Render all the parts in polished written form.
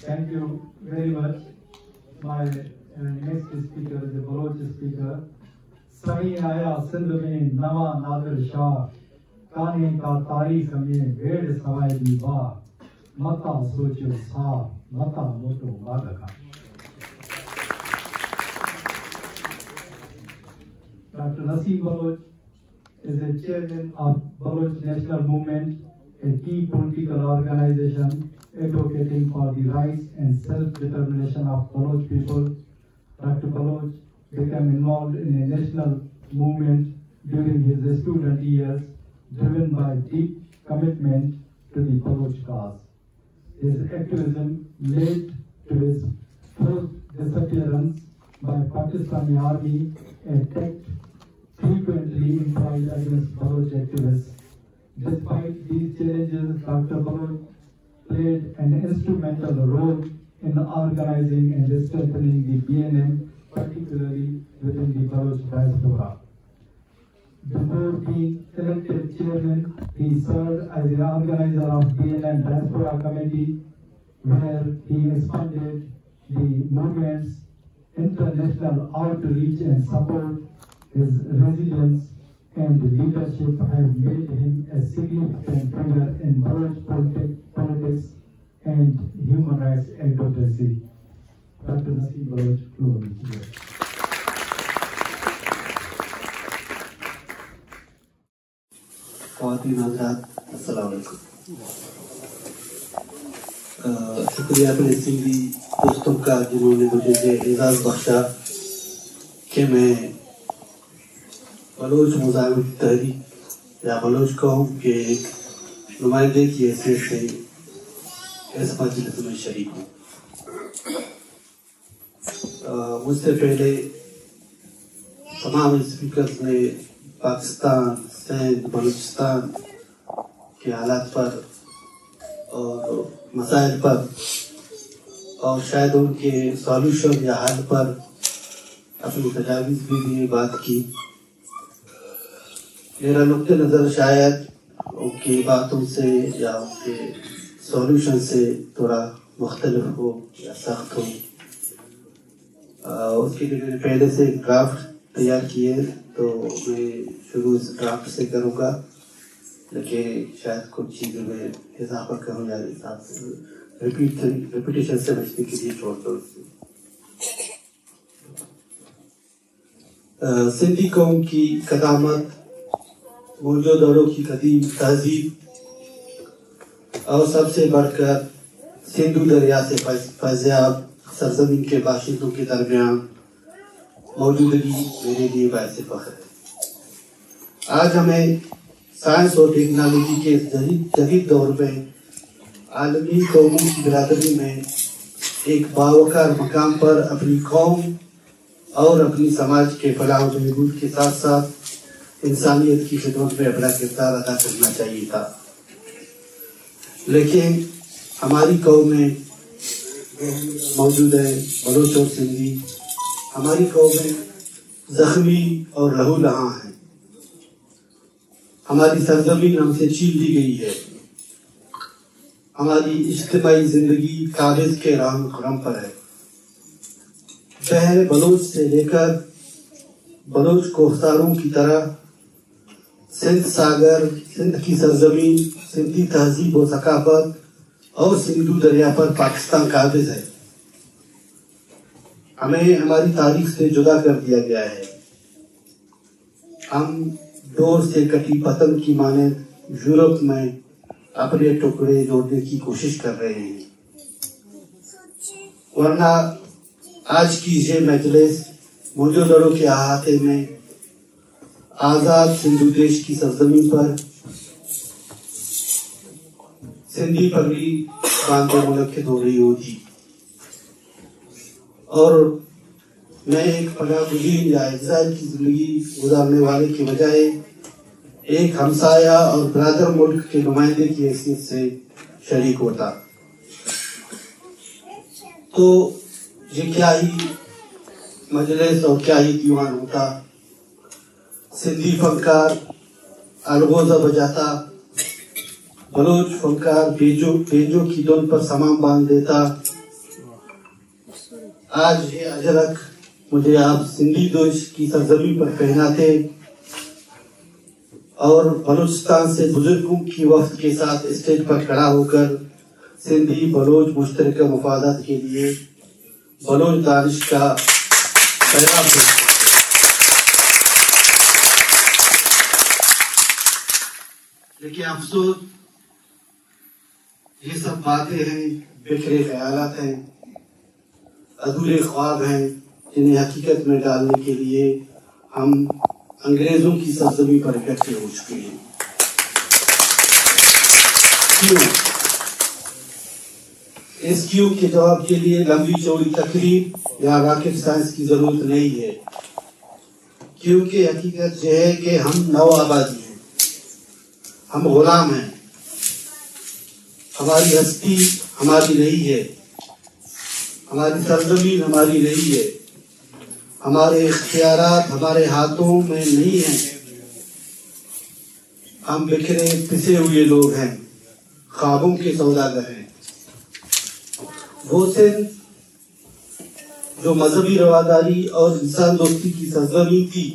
Thank you very much. My next speaker is a Baloch speaker. Sahi aaya Sindh mein nawa nadir shah, kaane ka taarikh mein bhed sawai di ba, mata socho sa, mata moto vadaka. Dr. Naseem Baloch is a chairman of Baloch National Movement, a key political organization advocating for the rights and self-determination of Baloch people. Dr. Baloch became involved in a national movement during his student years, driven by deep commitment to the Baloch cause. His activism led to his first disappearance by Pakistani army, a tactic frequently employed against Baloch activists. Despite these challenges, Dr. Baloch played an instrumental role in organizing and strengthening the BNM, particularly within the Baloch diaspora. Before being elected chairman, he served as the organizer of BNM Diaspora Committee, where he expanded the movement's international outreach and support. His resilience and leadership have made him a significant figure in Baloch politics and human rights advocacy. Dr. Naseem Baloch, floor is yours. خواتین حضرات السلام علیکم. شکریہ اپنے سنگھی دوستوں کا جنہوں نے مجھے یہ اعزاز بخشا کہ میں بلوچ مزاحمتی تحریک یا بلوچ قوم کے ایک نمائندے کی حیثیت سے اس مجلس میں شریک ہوں. مجھ سے پہلے تمام اسپیکرز نے پاکستان، سندھ، بلوچستان کے حالات پر اور مسائل پر اور شاید ان کے سالوشن یا حل پر اپنی تجاویز بھی دیے، بات کی. میرا نقطہ نظر شاید ان کی باتوں سے یا ان کے سالوشن سے تھوڑا مختلف ہو یا سخت ہو. اس کے لیے میں نے پہلے سے ایک ڈرافٹ تیار کیے، تو میں شروع اس ڈرافٹ سے کروں گا، لیکن شاید کچھ چیزوں میں اضافہ کروں یا ریپیٹیشن سے بچنے کے لیے چھوڑ دو. سندھی قوم کی قدامت موجود دوروں کی قدیم تہذیب اور سب سے بڑھ کر سندھو دریا سے فیضیاب سرزمین کے باشندوں کے درمیان موجودگی میرے لیے باعث فخر ہے. آج ہمیں سائنس اور ٹیکنالوجی کے جدید دور میں عالمی قوموں کی برادری میں ایک باوقار مقام پر اپنی قوم اور اپنی سماج کے فلاح و بہبود کے ساتھ ساتھ انسانیت کی خدمت میں اپنا کردار ادا کرنا چاہیے تھا. لیکن ہماری قوم میں موجود ہے بلوچ اور سندھی، ہماری قومیں زخمی اور لہو لہاں ہیں. ہماری سرزمین ہم سے چھین لی گئی ہے. ہماری اجتماعی زندگی قابض کے رحم خرم پر ہے. بحر بلوچ سے لے کر بلوچ کوہساروں کی طرح سندھ ساگر، سندھ کی سرزمین، سندھی تہذیب و ثقافت اور سندھو دریا پر پاکستان قابض ہے. ہمیں ہماری تاریخ سے جدا کر دیا گیا ہے. ہم ڈور سے کٹی پتنگ کی مانند یورپ میں اپنے ٹکڑے جوڑنے کی کوشش کر رہے ہیں. ورنہ آج کی یہ مجلس موجودوں کے احاطے میں آزاد سندھو دیش کی سرزمین پر سندھی پگڑی باندھے منعقد ہو رہی ہوتی، اور میں ایک پناہ گزین یا ایگزائل کی زندگی گزارنے والے کے بجائے ایک ہمسایہ اور برادر ملک کے نمائندے کی حیثیت سے شریک ہوتا. تو یہ کیا ہی مجلس اور کیا ہی دیوان ہوتا. سندھی فنکار الغوزہ بجاتا، بلوچ فنکار بیجو کی دھن پر سمام باندھ دیتا، آج یہ اجرک مجھے آپ سندھی دوش کی سرزمین پر پہناتے اور بلوچستان سے بزرگوں کی وفد کے ساتھ اسٹیج پر کھڑا ہو کر سندھی بلوچ مشترکہ مفادات کے لیے بلوچ دانش کا پیغام دے. لیکن افسوس یہ سب باتیں ہیں، بکھرے خیالات ہیں، ادھورے خواب ہیں جنہیں حقیقت میں ڈالنے کے لیے ہم انگریزوں کی سرزمین پر اکٹھے ہو چکے ہیں. کیوں؟ اس کیوں کے جواب کے لیے لمبی چوڑی تقریر یا راکٹ سائنس کی ضرورت نہیں ہے، کیونکہ حقیقت یہ ہے کہ ہم نو آبادی ہیں، ہم غلام ہیں. ہماری ہستی ہماری نہیں ہے، ہماری سرزمین ہماری نہیں ہے، ہمارے اختیارات ہمارے ہاتھوں میں نہیں ہیں. ہم بکھرے پسے ہوئے لوگ ہیں، خوابوں کے سوداگر ہیں. وہ سندھ جو مذہبی رواداری اور انسان دوستی کی سرزمین تھی،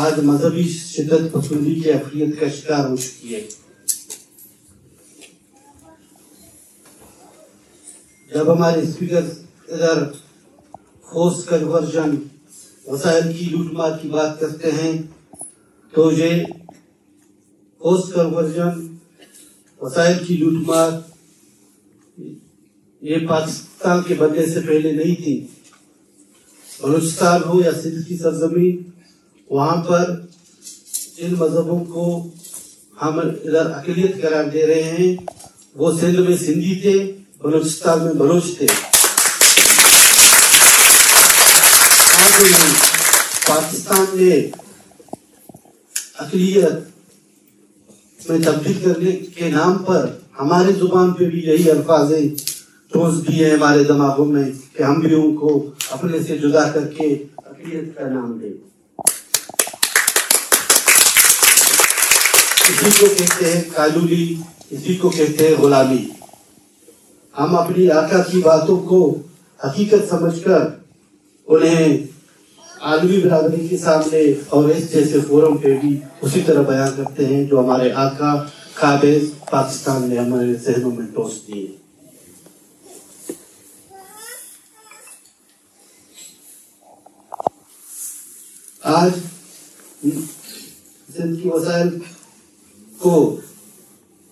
آج مذہبی شدت پسندی کی اقلیت کا شکار ہو چکی ہے. جب ہمارے اسپیکر ادھر ٹھوس کنورژن وسائل کی لوٹ مار کی بات کرتے ہیں تو یہ ٹھوس کنورژن وسائل کی لوٹ مار یہ پاکستان کے بننے سے پہلے نہیں تھی. بلوچستان ہو یا سندھ کی سرزمین، وہاں پر جن مذہبوں کو ہم ادھر اقلیت قرار دے رہے ہیں وہ سندھ میں سندھی تھے، بلوچستان میں بلوچ تھے. پاکستان نے اقلیت میں تبدیل کرنے کے نام پر ہمارے زبان پہ بھی یہی الفاظ ٹھوس دیے ہیں ہمارے دماغوں میں کہ ہم بھی ان کو اپنے سے جدا کر کے اقلیت کا نام دیں. اسی کو کہتے ہیں کالولی، اسی کو کہتے ہیں غلامی. ہم اپنی آقا کی باتوں کو حقیقت سمجھ کر انہیں عالمی برادری کے سامنے اور اس جیسے فورم پہ بھی اسی طرح بیان کرتے ہیں جو ہمارے آقا قابض پاکستان نے ہمارے ذہنوں میں ٹھوس دیے. آج سندھ کی وسائل کو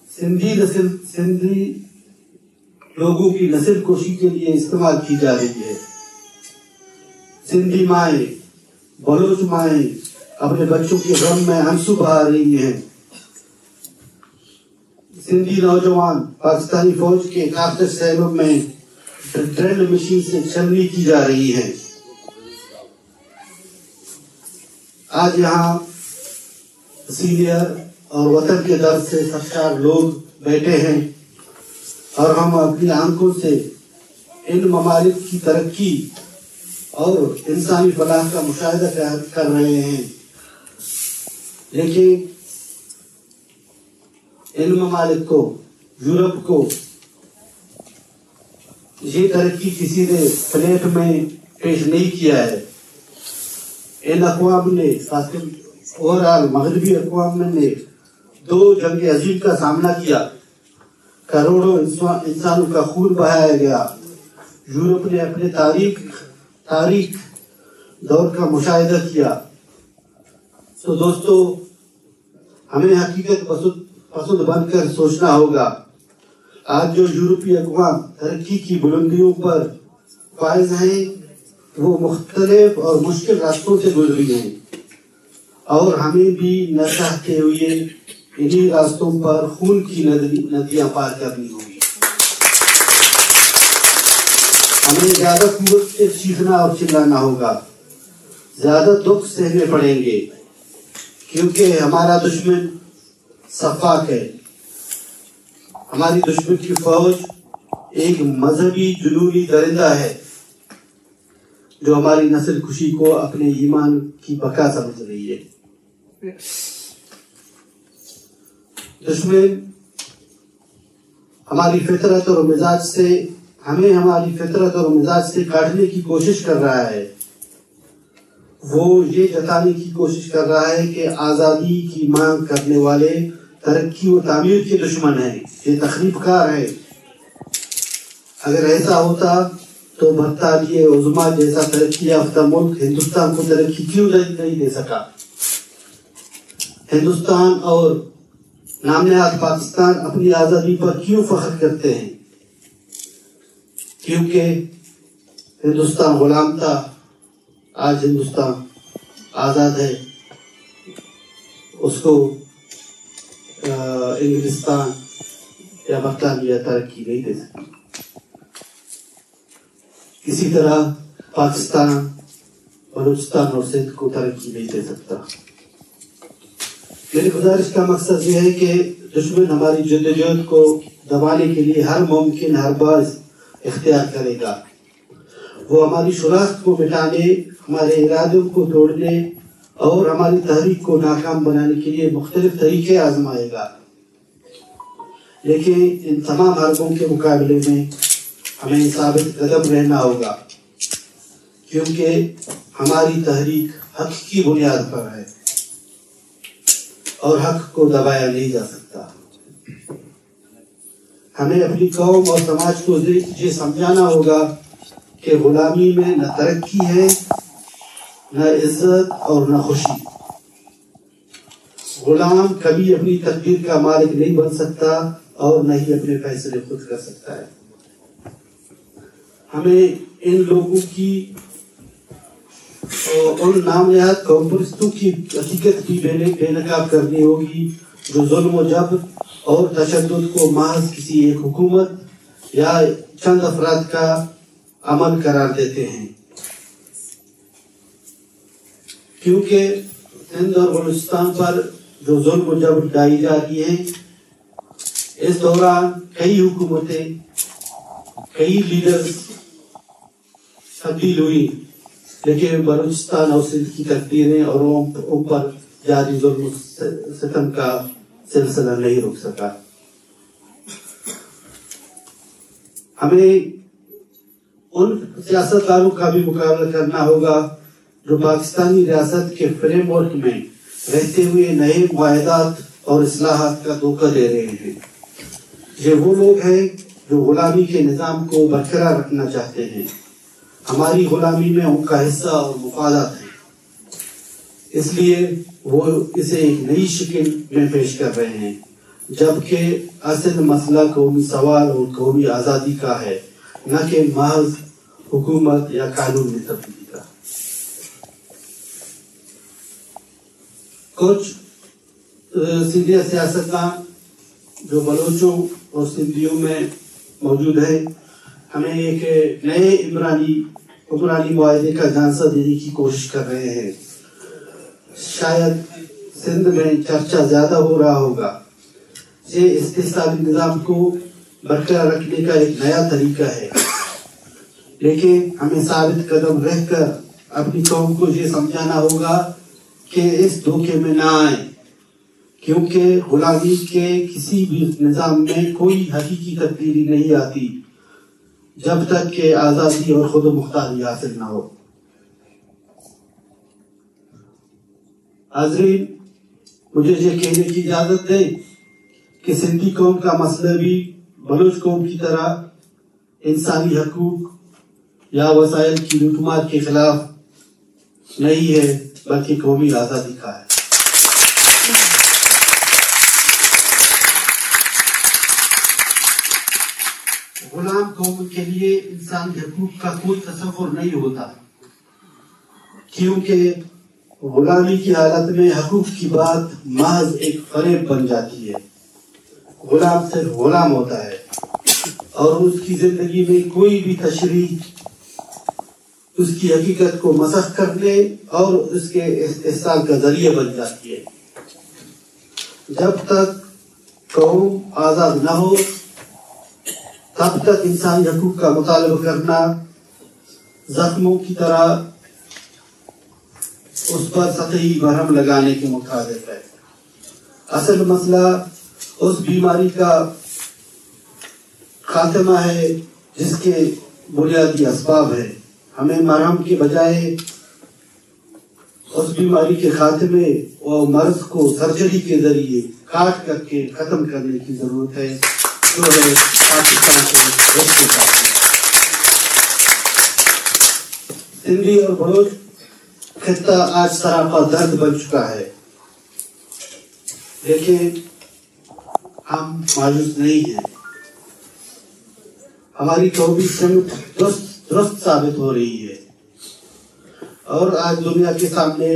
سندھی لوگوں کی نسل کشی کے لیے استعمال کی جا رہی ہے. سندھی مائیں، بلوچ مائیں اپنے بچوں کے غم میں آنسو بہا رہی ہیں. سندھی نوجوان پاکستانی فوج کے کافر صحنوں میں ڈرل مشین سے چھلنی کی جا رہی ہیں. آج یہاں سینئر اور وطن کے درد سے سرشار لوگ بیٹھے ہیں اور ہم اپنی آنکھوں سے ان ممالک کی ترقی اور انسانی فلاح کا مشاہدہ کر رہے ہیں. لیکن ان ممالک کو، یورپ کو یہ ترقی کسی نے پلیٹ میں پیش نہیں کیا ہے. ان اقوام نے، اوورآل مغربی اقوام نے 2 جنگ عظیم کا سامنا کیا، کروڑوں انسانوں کا خون بہایا گیا. یورپ نے اپنے تاریخ دور کا مشاہدہ کیا. تو دوستو، ہمیں حقیقت پسند بن کر سوچنا ہوگا. آج جو یورپی اقوام ترقی کی بلندیوں پر فائز ہیں وہ مختلف اور مشکل راستوں سے گزری ہیں اور ہمیں بھی نہ چاہتے ہوئے انہی راستوں پر خون کی ندیاں پار کرنی ہوگی. ہمیں زیادہ قوت سے چیخنا اور چلانا ہوگا، زیادہ دکھ سہنے پڑیں گے کیونکہ ہمارا دشمن سفاک ہے. ہماری دشمن کی فوج ایک مذہبی جنونی درندہ ہے جو ہماری نسل کشی کو اپنے ایمان کی بقا سمجھ رہی ہے. دشمن ہماری فطرت اور مزاج سے ہمیں ہماری فطرت اور مزاج سے کاٹنے کی کوشش کر رہا ہے، وہ یہ جتانے کی کوشش کر رہا ہے کہ آزادی کی مانگ کرنے والے ترقی و تعمیر کے دشمن ہیں، یہ تخریب کار ہے۔ اگر ایسا ہوتا تو برطانیہ عظمیٰ جیسا ترقی یافتہ ملک ہندوستان کو ترقی کیوں نہیں دے سکا؟ ہندوستان اور نام نہاد پاکستان اپنی آزادی پر کیوں فخر کرتے ہیں؟ کیونکہ ہندوستان غلام تھا، آج ہندوستان آزاد ہے، اس کو انگلستان یا برطانیہ ترقی نہیں دے سکتی۔ اسی طرح پاکستان بلوچستان اور سندھ کو ترقی نہیں دے سکتا۔ میری گزارش کا مقصد یہ ہے کہ دشمن ہماری جدوجہد کو دبانے کے لیے ہر ممکن حرباز اختیار کرے گا۔ وہ ہماری شناخت کو مٹانے، ہمارے ارادوں کو توڑنے اور ہماری تحریک کو ناکام بنانے کے لیے مختلف طریقے آزمائے گا، لیکن ان تمام حربوں کے مقابلے میں ہمیں ثابت قدم رہنا ہوگا، کیونکہ ہماری تحریک حق کی بنیاد پر ہے اور حق کو دبایا نہیں جا سکتا۔ ہمیں اپنی قوم اور سماج کو یہ سمجھانا ہوگا کہ غلامی میں نہ ترقی ہے، نہ عزت اور نہ خوشی۔ غلام کبھی اپنی تقدیر کا مالک نہیں بن سکتا اور نہ ہی اپنے فیصلے خود کر سکتا ہے۔ ہمیں ان لوگوں کی ان نام نہاد قوم پرستوں کی حقیقت کی بے نقاب کرنی ہوگی جو ظلم و جبر اور تشدد کو محض کسی ایک حکومت یا چند افراد کا عمل قرار دیتے ہیں، کیونکہ سندھ اور بلوچستان پر جو ظلم و جبر ڈائی جا رہی ہے، اس دوران کئی حکومتیں، کئی لیڈرز تبدیل ہوئی، لیکن بلوچستان اور سندھ کی تقدیریں اور ان پر جاری ظلم و ستم کا سلسلہ نہیں رک سکا۔ ہمیں ان سیاستدانوں کا بھی مقابلہ کرنا ہوگا جو پاکستانی ریاست کے فریم ورک میں رہتے ہوئے نئے معاہدات اور اصلاحات کا دھوکہ دے رہے ہیں۔ یہ وہ لوگ ہیں جو غلامی کے نظام کو برقرار رکھنا چاہتے ہیں۔ ہماری غلامی میں ان کا حصہ اور مفادات ہیں، اس لیے وہ اسے ایک نئی شکل میں پیش کر رہے ہیں، جبکہ اصل مسئلہ قومی سوال اور قومی آزادی کا ہے، نہ کہ محض حکومت یا قانون میں تبدیلی کا۔ کچھ سینئر سیاستدان جو بلوچوں اور سندھیوں میں موجود ہیں، ہمیں ایک نئے عمرانی معاہدے کا جھانسا دینے کی کوشش کر رہے ہیں۔ شاید سندھ میں چرچا زیادہ ہو رہا ہوگا۔ یہ استحصالی نظام کو برقرار رکھنے کا ایک نیا طریقہ ہے، لیکن ہمیں ثابت قدم رہ کر اپنی قوم کو یہ سمجھانا ہوگا کہ اس دھوکے میں نہ آئیں، کیونکہ غلامی کے کسی بھی نظام میں کوئی حقیقی تبدیلی نہیں آتی جب تک کہ آزادی اور خود مختاری حاصل نہ ہو۔ حاضرین، مجھے یہ کہنے کی اجازت دیں کہ سندھی قوم کا مسئلہ بھی بلوچ قوم کی طرح انسانی حقوق یا وسائل کی لوٹمار کے خلاف نہیں ہے، بلکہ قومی آزادی کا ہے۔ غلام قوم کے لیے انسانی حقوق کا کوئی تصور نہیں ہوتا، کیونکہ غلامی کی حالت میں حقوق کی بات محض ایک فریب بن جاتی ہے۔ غلام صرف غلام ہوتا ہے اور اس کی زندگی میں کوئی بھی تشریح اس کی حقیقت کو مسخ کرنے اور اس کے استحصال کا ذریعہ بن جاتی ہے۔ جب تک قوم آزاد نہ ہو تب تک انسانی حقوق کا مطالبہ کرنا زخموں کی طرح اس پر سطحی مرہم لگانے کے مترادف ہے۔ اصل مسئلہ اس بیماری کا خاتمہ ہے جس کے بنیادی اسباب ہیں، ہمیں مرہم کے بجائے اس بیماری کے خاتمے اور مرض کو سرجری کے ذریعے کاٹ کر کے ختم کرنے کی ضرورت ہے، جو ہے پاکستان کے رشتے کا۔ سندھی اور بلوچ خطہ آج سراپا درد بن چکا ہے، لیکن ہم مایوس نہیں ہیں۔ ہماری قومی سمت درست ثابت ہو رہی ہے، اور آج دنیا کے سامنے،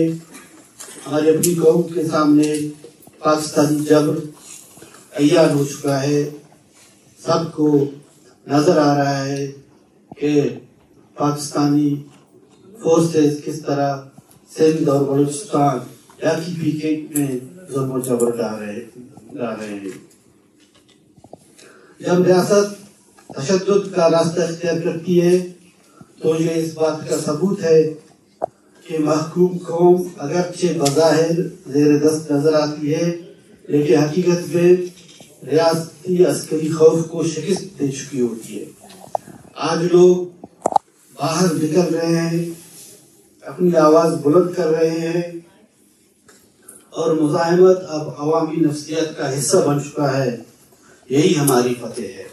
ہماری اپنی قوم کے سامنے پاکستانی جبر عیان ہو چکا ہے۔ سب کو نظر آ رہا ہے کہ پاکستانی فورسز کس طرح سندھ اور بلوچستان یا کی پیکے میں ظلم و جبر ڈال رہے ہیں۔ جب ریاست تشدد کا راستہ اختیار کرتی ہے تو یہ اس بات کا ثبوت ہے کہ محکوم قوم اگرچہ بظاہر زیر دست نظر آتی ہے، لیکن حقیقت میں ریاستی عسکری خوف کو شکست دے چکی ہوتی ہے۔ آج لوگ باہر نکل رہے ہیں، اپنی آواز بلند کر رہے ہیں، اور مزاحمت اب عوامی نفسیات کا حصہ بن چکا ہے۔ یہی ہماری فتح ہے۔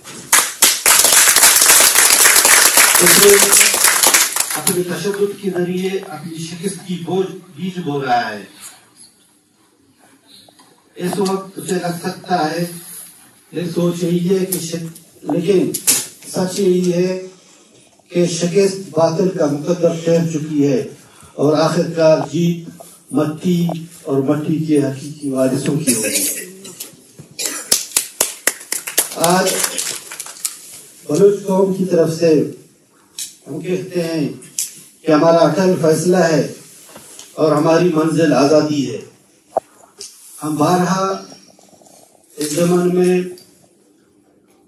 اپنے تشدد کے ذریعے اپنی شکست کی بیج بو رہا ہے۔ اس وقت اسے لگ سکتا ہے، یہ سوچ یہی ہے لیکن سچ یہی ہے کہ شکست باطل کا مقدر ٹھہر چکی ہے، اور آخرکار جیت مٹی اور مٹی کے حقیقی وارثوں کی ہوگی۔ آج بلوچ قوم کی طرف سے ہم کہتے ہیں کہ ہمارا اٹل فیصلہ ہے اور ہماری منزل آزادی ہے۔ ہم بارہا اس زمانے میں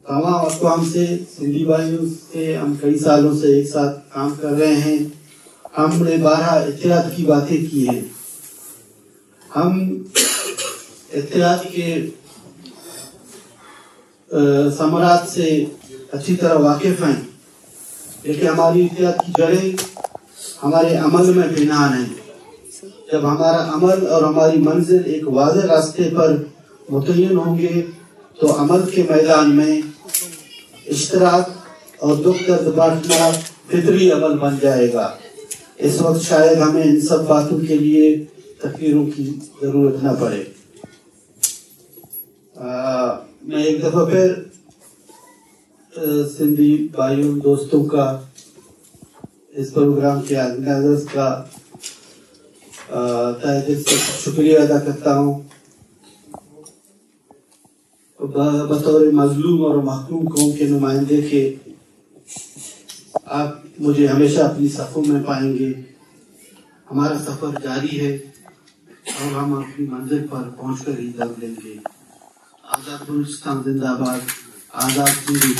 تمام اقوام سے، سندھی بھائیوں سے ہم کئی سالوں سے ایک ساتھ کام کر رہے ہیں۔ ہم نے بارہا اتحاد کی باتیں کی ہیں۔ ہم اتحاد کے ثمرات سے اچھی طرح واقف ہیں، لیکن ہماری اتحاد کی جڑیں ہمارے عمل میں بنیاد ہیں۔ جب ہمارا عمل اور ہماری منزل ایک واضح راستے پر متعین ہوں گے تو عمل کے میدان میں اشتراک اور دکھ درد بانٹنا فطری عمل بن جائے گا۔ اس وقت شاید ہمیں ان سب باتوں کے لیے تقریروں کی ضرورت نہ پڑے۔ میں ایک دفعہ پھر سندھی بھائیوں دوستوں کا، اس پروگرام کے آرگنائزرز کا تہہ دل سے شکریہ ادا کرتا ہوں۔ بطور مظلوم اور محکوم قوم کے نمائندے کے آپ مجھے ہمیشہ اپنی صفوں میں پائیں گے۔ ہمارا سفر جاری ہے اور ہم اپنی منزل پر پہنچ کر ہی دم لیں گے۔ آزاد بلوچستان زندہ باد، آزاد سندھی۔